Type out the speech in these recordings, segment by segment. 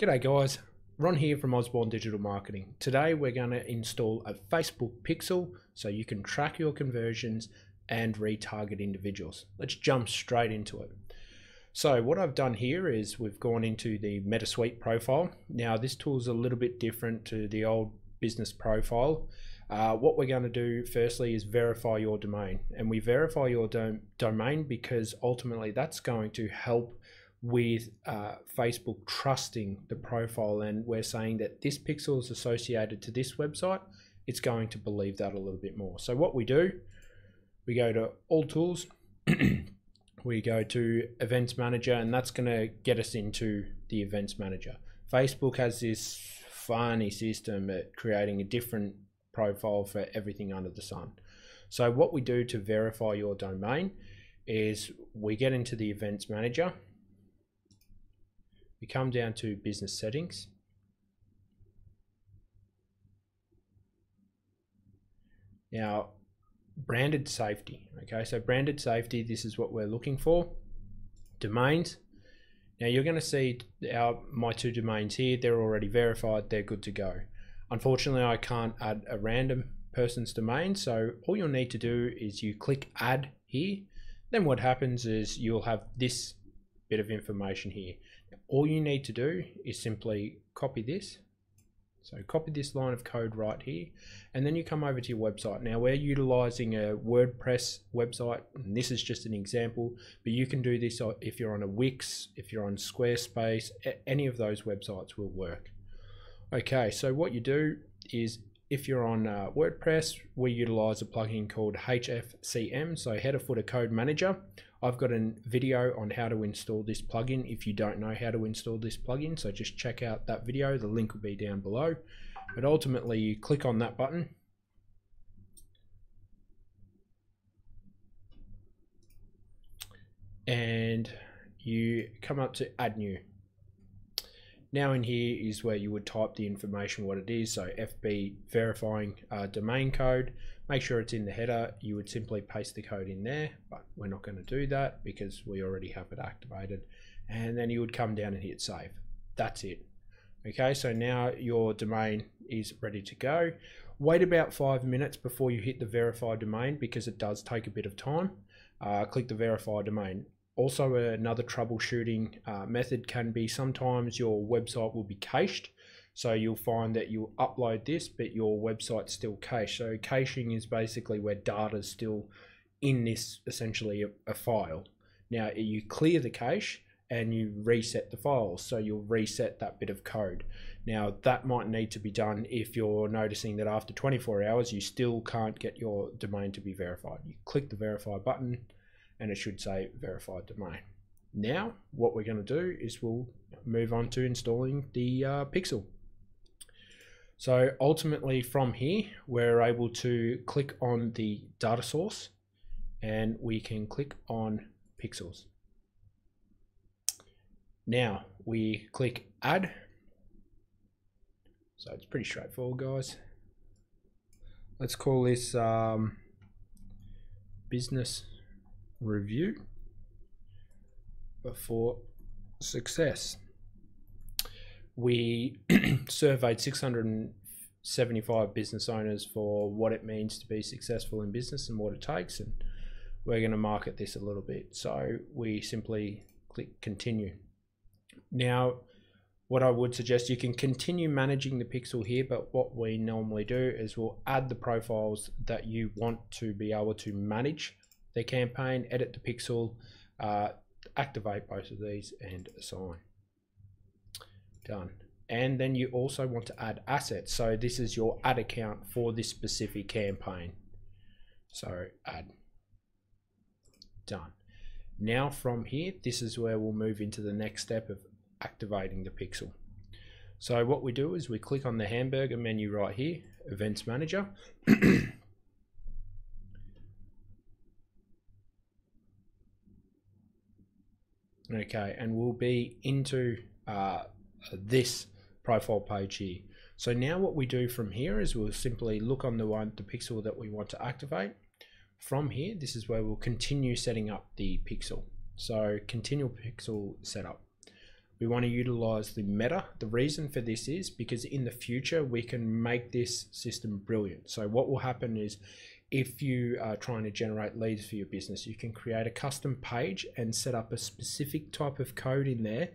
G'day guys, Ron here from Osborne Digital Marketing. Today we're going to install a Facebook pixel so you can track your conversions and retarget individuals. Let's jump straight into it. So what I've done here is we've gone into the MetaSuite profile. Now this tool is a little bit different to the old business profile. What we're going to do firstly is verify your domain, and we verify your domain because ultimately that's going to help with Facebook trusting the profile, and we're saying that this pixel is associated to this website. It's going to believe that a little bit more. So what we do, we go to all tools, we go to events manager, and that's going to get us into the events manager. Facebook has this funny system at creating a different profile for everything under the sun. So what we do to verify your domain is we get into the events manager. We come down to business settings. Now, branded safety. Okay, so branded safety, this is what we're looking for. Domains. Now you're going to see my two domains here. They're already verified. They're good to go. Unfortunately, I can't add a random person's domain. So all you'll need to do is you click add here. Then what happens is you'll have this bit of information here. All you need to do is simply copy this. So copy this line of code right here, and then you come over to your website. Now we're utilizing a WordPress website, and this is just an example, but you can do this if you're on a Wix, if you're on Squarespace, any of those websites will work. Okay, so what you do is if you're on WordPress, we utilize a plugin called HFCM, so Header Footer Code Manager. I've got a video on how to install this plugin if you don't know how to install this plugin, so just check out that video. The link will be down below. But ultimately you click on that button and you come up to add new. Now in here is where you would type the information, what it is. So FB verifying domain code. Make sure it's in the header. You would simply paste the code in there, but we're not going to do that because we already have it activated. And then you would come down and hit save. That's it. Okay, so now your domain is ready to go. Wait about 5 minutes before you hit the verify domain because it does take a bit of time. Click the verify domain. Also, another troubleshooting method can be sometimes your website will be cached. So you'll find that you'll upload this, but your website's still cached. So caching is basically where data is still in this, essentially a file. Now you clear the cache and you reset the files. So you'll reset that bit of code. Now that might need to be done if you're noticing that after 24 hours, you still can't get your domain to be verified. You click the verify button and it should say verified domain. Now what we're going to do is we'll move on to installing the pixel. So ultimately from here we're able to click on the data source and we can click on pixels. Now we click add. So it's pretty straightforward, guys. Let's call this business review before success. We surveyed 675 business owners for what it means to be successful in business and what it takes, and we're going to market this a little bit. So we simply click continue. Now what I would suggest, you can continue managing the pixel here, but what we normally do is we'll add the profiles that you want to be able to manage the campaign, edit the pixel, activate both of these and assign. Done. And then you also want to add assets. So this is your ad account for this specific campaign. So add. Done. Now from here, this is where we'll move into the next step of activating the pixel. So what we do is we click on the hamburger menu right here, Events Manager. Okay, and we'll be into this profile page here. So now what we do from here is we'll simply look on the pixel that we want to activate. From here, this is where we'll continue setting up the pixel. So continue pixel setup. We want to utilize the meta. The reason for this is because in the future we can make this system brilliant. So what will happen is, if you are trying to generate leads for your business, you can create a custom page and set up a specific type of code in there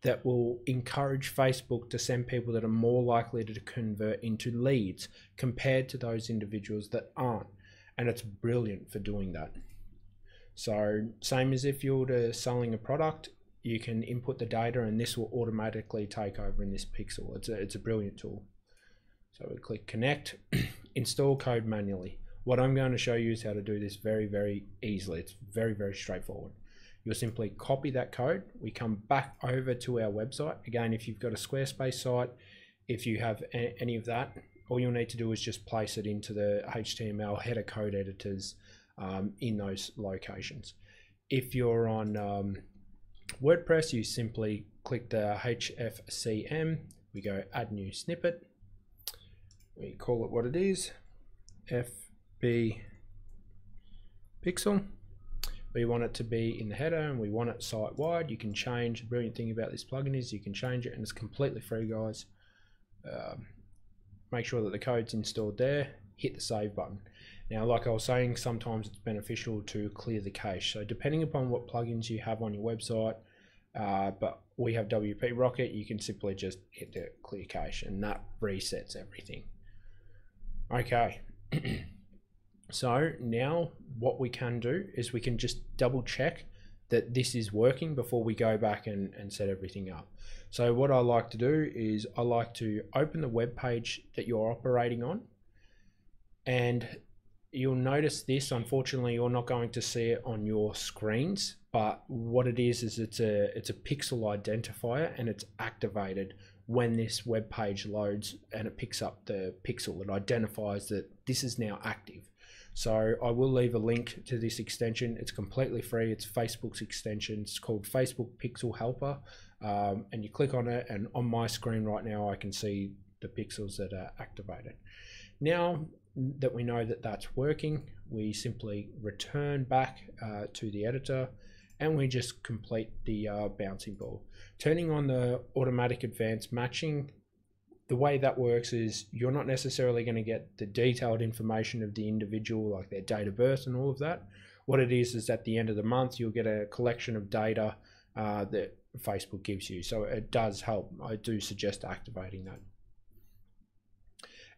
that will encourage Facebook to send people that are more likely to convert into leads compared to those individuals that aren't. And it's brilliant for doing that. So same as if you were selling a product, you can input the data and this will automatically take over in this pixel. It's a brilliant tool. So we click connect, install code manually. What I'm going to show you is how to do this very, very easily. It's very, very straightforward. You'll simply copy that code. We come back over to our website. Again, if you've got a Squarespace site, if you have any of that, all you'll need to do is just place it into the HTML header code editors in those locations. If you're on WordPress, you simply click the HFCM. We go add new snippet. We call it what it is, FB pixel. We want it to be in the header and we want it site wide. You can change. The brilliant thing about this plugin is you can change it and it's completely free, guys. Make sure that the code's installed there. Hit the save button. Now, like I was saying, sometimes it's beneficial to clear the cache. So depending upon what plugins you have on your website, but we have WP Rocket, you can simply just hit the clear cache and that resets everything. Okay. So now what we can do is we can just double check that this is working before we go back and set everything up. So what I like to do is I like to open the web page that you're operating on, and you'll notice this. Unfortunately, you're not going to see it on your screens, but what it is it's a pixel identifier and it's activated when this web page loads and it picks up the pixel. It identifies that this is now active. So I will leave a link to this extension. It's completely free. It's Facebook's extension. It's called Facebook Pixel Helper. And you click on it, and on my screen right now, I can see the pixels that are activated. Now that we know that that's working, we simply return back to the editor and we just complete the bouncing ball. Turning on the automatic advanced matching, the way that works is you're not necessarily going to get the detailed information of the individual, like their date of birth and all of that. What it is at the end of the month, you'll get a collection of data that Facebook gives you. So it does help. I do suggest activating that.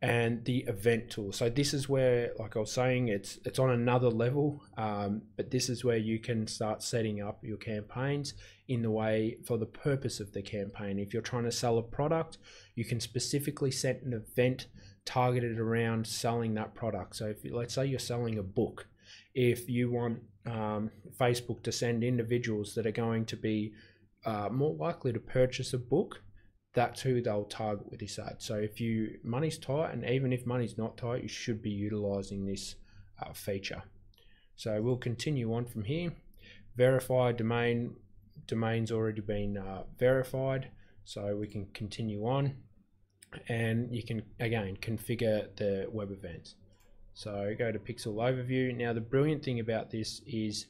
And the event tool. So this is where, like I was saying, it's on another level, but this is where you can start setting up your campaigns in the way for the purpose of the campaign. If you're trying to sell a product, you can specifically set an event targeted around selling that product. So if, let's say you're selling a book, if you want Facebook to send individuals that are going to be more likely to purchase a book, that's who they'll target with this ad. So if money's tight, and even if money's not tight, you should be utilizing this feature. So we'll continue on from here. Verify domain's already been verified, so we can continue on, and you can again configure the web events. So go to Pixel Overview. Now the brilliant thing about this is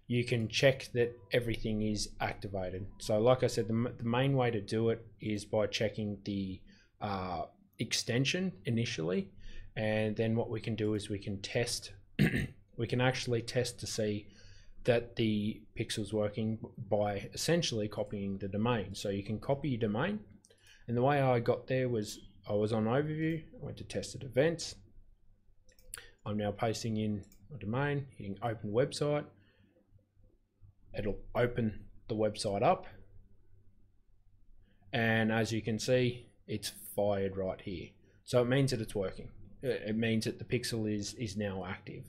you can check that everything is activated. So like I said, the main way to do it is by checking the extension initially, and then what we can do is we can test we can actually test to see that the pixel's working by essentially copying the domain. So you can copy your domain, and the way I got there was I was on Overview, I went to Tested Events. I'm now pasting in my domain, hitting Open Website. It'll open the website up, and as you can see, it's fired right here. So it means that it's working. It means that the pixel is now active.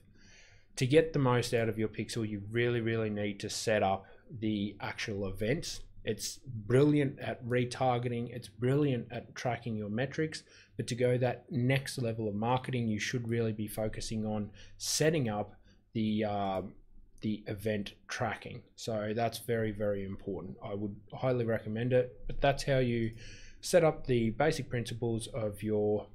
To get the most out of your pixel, you really need to set up the actual events. It's brilliant at retargeting, it's brilliant at tracking your metrics, but to go that next level of marketing, you should really be focusing on setting up the event tracking. So that's very important. I would highly recommend it, but that's how you set up the basic principles of your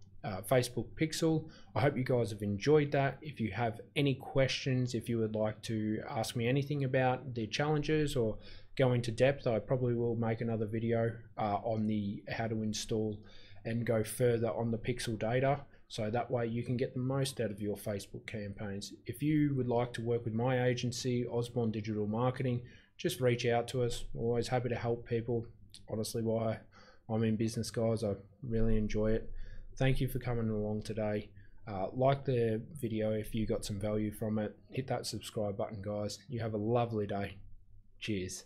Facebook pixel. I hope you guys have enjoyed that. If you have any questions, if you would like to ask me anything about the challenges or go into depth, I probably will make another video on the how to install and go further on the pixel data, so that way you can get the most out of your Facebook campaigns. If you would like to work with my agency, Osborne Digital Marketing, just reach out to us. We're always happy to help people. It's honestly why I'm in business, guys. I really enjoy it. Thank you for coming along today. Like the video if you got some value from it. Hit that subscribe button, guys. You have a lovely day. Cheers.